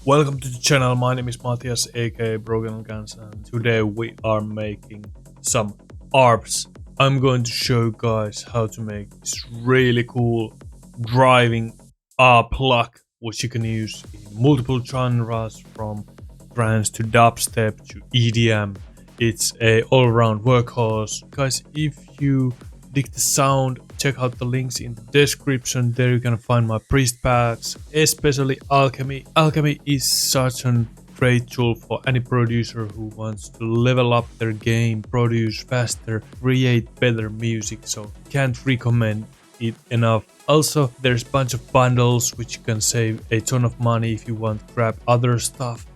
Welcome to the channel. My name is Matthias aka Broken Guns, and today we are making some arps. I'm going to show you guys how to make this really cool driving Pluck, which you can use in multiple genres from trance to dubstep to EDM. It's a all-around workhorse. Guys, if you dig the sound, check out the links in the description. There you can find my priest packs, especially Alchemy. Alchemy is such a great tool for any producer who wants to level up their game, produce faster, create better music, so can't recommend it enough. Also, there's a bunch of bundles which you can save a ton of money if you want to grab other stuff.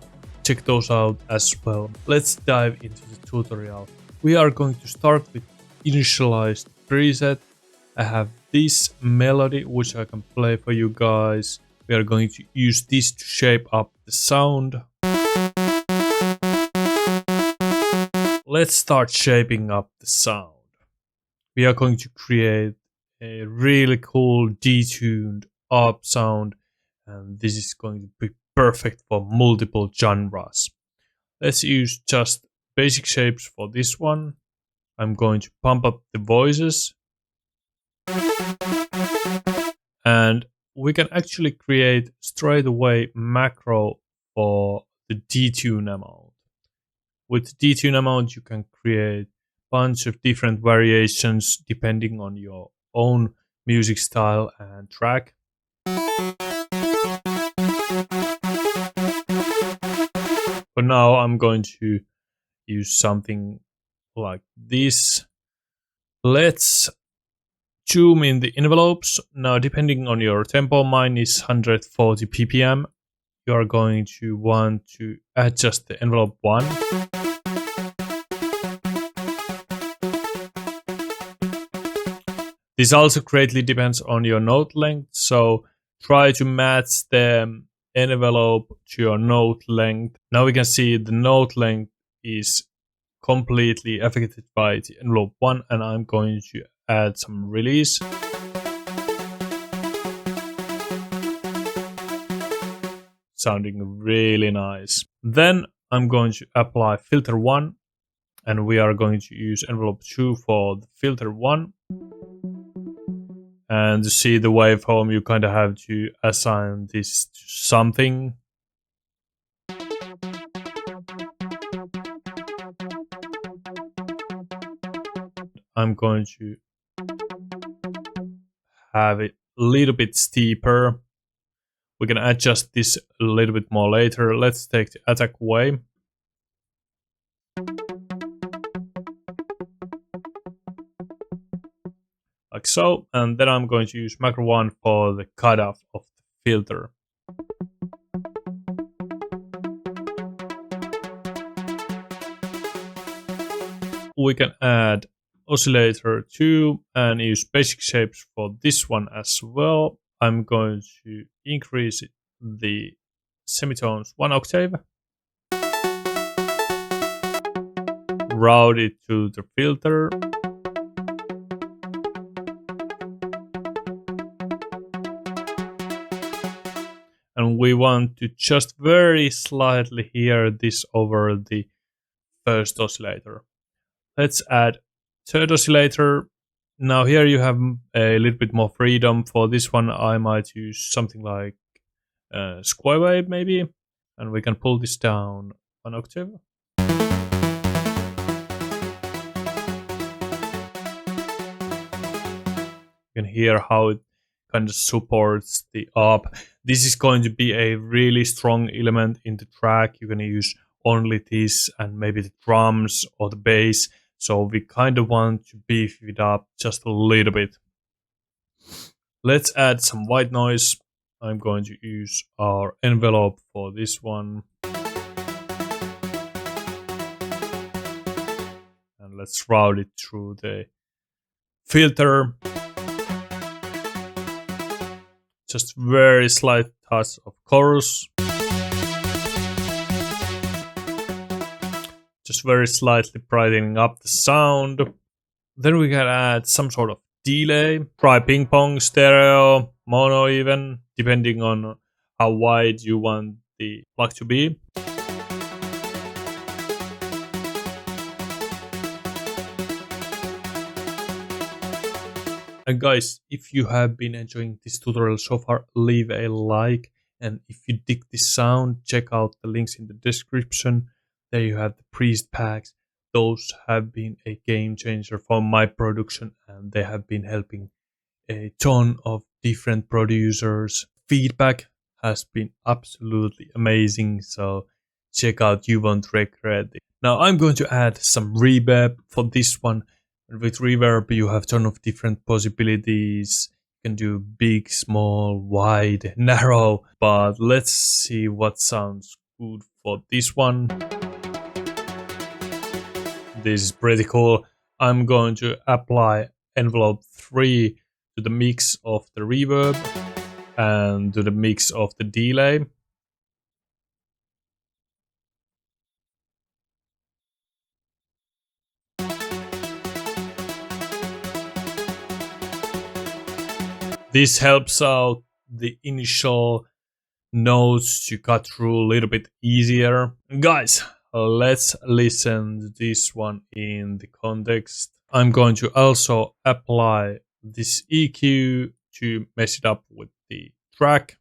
Check those out as well. Let's dive into the tutorial. We are going to start with initialized preset. I have this melody which I can play for you guys. We are going to use this to shape up the sound. Let's start shaping up the sound. We are going to create a really cool detuned arp sound, and this is going to be perfect for multiple genres. Let's use just basic shapes for this one. I'm going to pump up the voices. And we can actually create straight away macro for the detune amount. With detune amount, you can create a bunch of different variations depending on your own music style and track. For now, I'm going to use something like this. Let's zoom in the envelopes. Now, depending on your tempo, mine is 140 ppm. You are going to want to adjust the envelope 1. This also greatly depends on your note length, so try to match the envelope to your note length. Now we can see the note length is completely affected by the envelope 1, and I'm going to add some release. Sounding really nice. Then I'm going to apply filter 1, and we are going to use envelope 2 for the filter 1. And to see the waveform, you kind of have to assign this to something. I'm going to have it a little bit steeper. We can adjust this a little bit more later. Let's take the attack away. Like so. And then I'm going to use macro 1 for the cutoff of the filter. We can add Oscillator 2 and use basic shapes for this one as well. I'm going to increase the semitones 1 octave. Route it to the filter. And we want to just very slightly hear this over the first oscillator. Let's add third oscillator. Now here you have a little bit more freedom. For this one I might use something like square wave maybe. And we can pull this down 1 octave. You can hear how it kind of supports the arp. This is going to be a really strong element in the track. You can use only this and maybe the drums or the bass. So we kind of want to beef it up just a little bit. Let's add some white noise. I'm going to use our envelope for this one. And let's route it through the filter. Just very slight touch of chorus. Just very slightly brightening up the sound. Then we can add some sort of delay. Try ping pong, stereo, mono even, depending on how wide you want the Pluck to be. And guys, if you have been enjoying this tutorial so far, leave a like. And if you dig this sound, check out the links in the description. There you have the Priest packs. Those have been a game changer for my production, and they have been helping a ton of different producers. Feedback has been absolutely amazing, so check out, you won't regret it. Now I'm going to add some reverb for this one. And with reverb you have a ton of different possibilities. You can do big, small, wide, narrow, but let's see what sounds good for this one. This is pretty cool. I'm going to apply envelope 3 to the mix of the reverb and to the mix of the delay. This helps out the initial notes to cut through a little bit easier. Guys, let's listen to this one in the context. I'm going to also apply this EQ to mess it up with the track,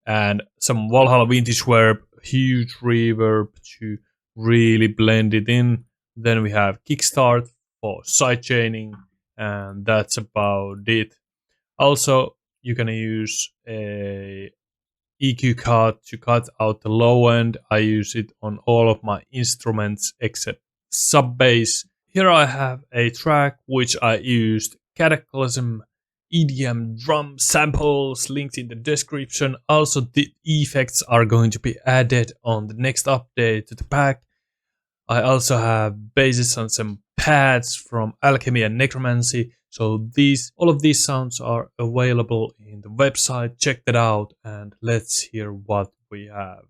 and some Valhalla vintage verb, huge reverb to really blend it in. Then we have kickstart for sidechaining, and that's about it. Also, you can use a EQ cut to cut out the low end. I use it on all of my instruments except sub bass. Here I have a track which I used Cataclysm EDM drum samples, linked in the description. Also, the effects are going to be added on the next update to the pack. I also have bases on some pads from Alchemy and Necromancy. So all of these sounds are available in the website. Check that out and let's hear what we have.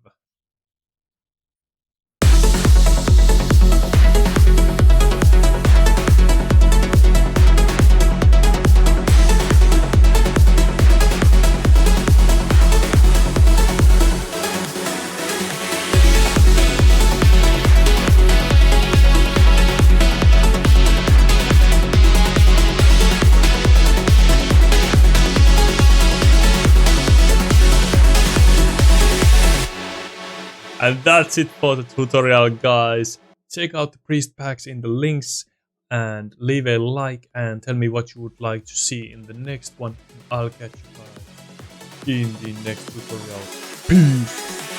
And that's it for the tutorial, guys. Check out the Priest packs in the links and leave a like and tell me what you would like to see in the next one. I'll catch you guys in the next tutorial. Peace!